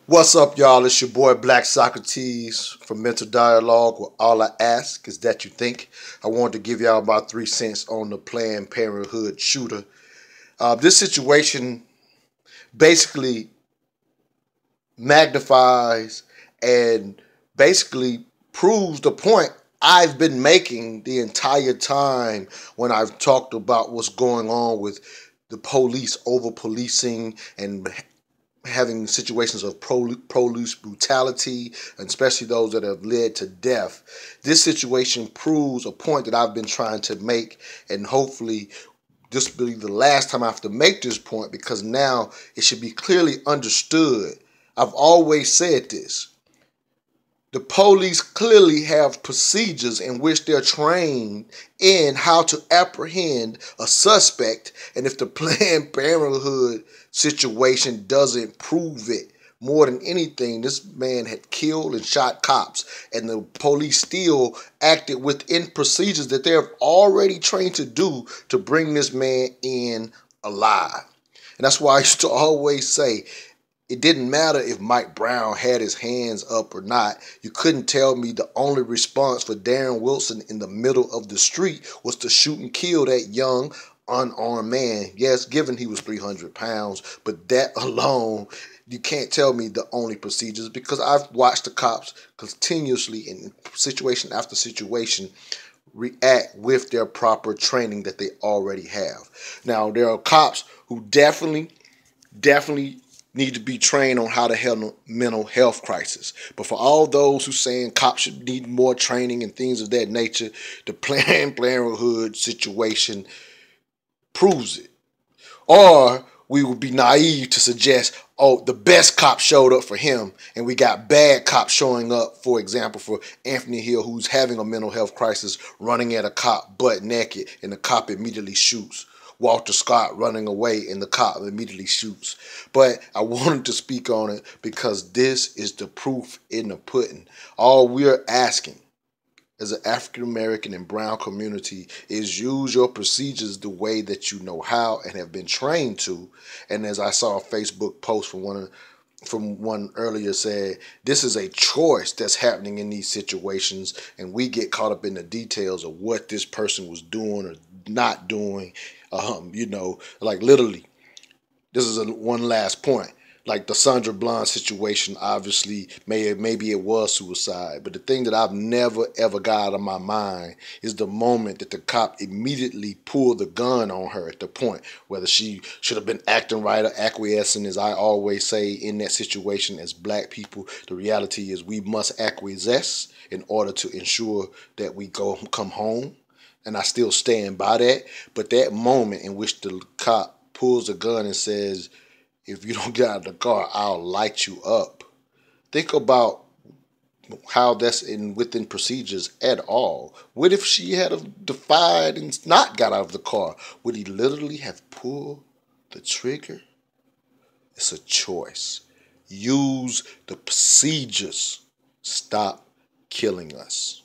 What's up, y'all? It's your boy Black Socrates from Mental Dialogue, where all I ask is that you think. I wanted to give y'all about 3 cents on the Planned Parenthood shooter. This situation basically magnifies and basically proves the point I've been making the entire time when I've talked about what's going on with the police over policing and having situations of police brutality, and especially those that have led to death. This situation proves a point that I've been trying to make, and hopefully this will be the last time I have to make this point, because now it should be clearly understood. I've always said this. The police clearly have procedures in which they're trained in how to apprehend a suspect, and if the Planned Parenthood situation doesn't prove it more than anything, this man had killed and shot cops, and the police still acted within procedures that they're already trained to do to bring this man in alive. And that's why I used to always say, it didn't matter if Mike Brown had his hands up or not. You couldn't tell me the only response for Darren Wilson in the middle of the street was to shoot and kill that young, unarmed man. Yes, given he was 300 pounds, but that alone, you can't tell me the only procedures, because I've watched the cops continuously in situation after situation react with their proper training that they already have. Now, there are cops who definitely need to be trained on how to handle mental health crisis. But for all those who saying cops should need more training and things of that nature, the Planned Parenthood situation proves it. Or we would be naive to suggest, oh, the best cop showed up for him, and we got bad cops showing up, for example, for Anthony Hill, who's having a mental health crisis, running at a cop butt naked, and the cop immediately shoots. Walter Scott running away, and the cop immediately shoots. But I wanted to speak on it because this is the proof in the pudding. All we're asking as an African American and brown community is use your procedures the way that you know how and have been trained to. And as I saw a Facebook post from one earlier said, this is a choice that's happening in these situations, and we get caught up in the details of what this person was doing or not doing. Like literally, this is one last point. Like the Sandra Bland situation, obviously, maybe it was suicide. But the thing that I've never, ever got out of my mind is the moment that the cop immediately pulled the gun on her at the point, whether she should have been acting right or acquiescing. As I always say in that situation, as black people, the reality is we must acquiesce in order to ensure that we come home. And I still stand by that. But that moment in which the cop pulls a gun and says, if you don't get out of the car, I'll light you up. Think about how that's within procedures at all. What if she had defied and not got out of the car? Would he literally have pulled the trigger? It's a choice. Use the procedures. Stop killing us.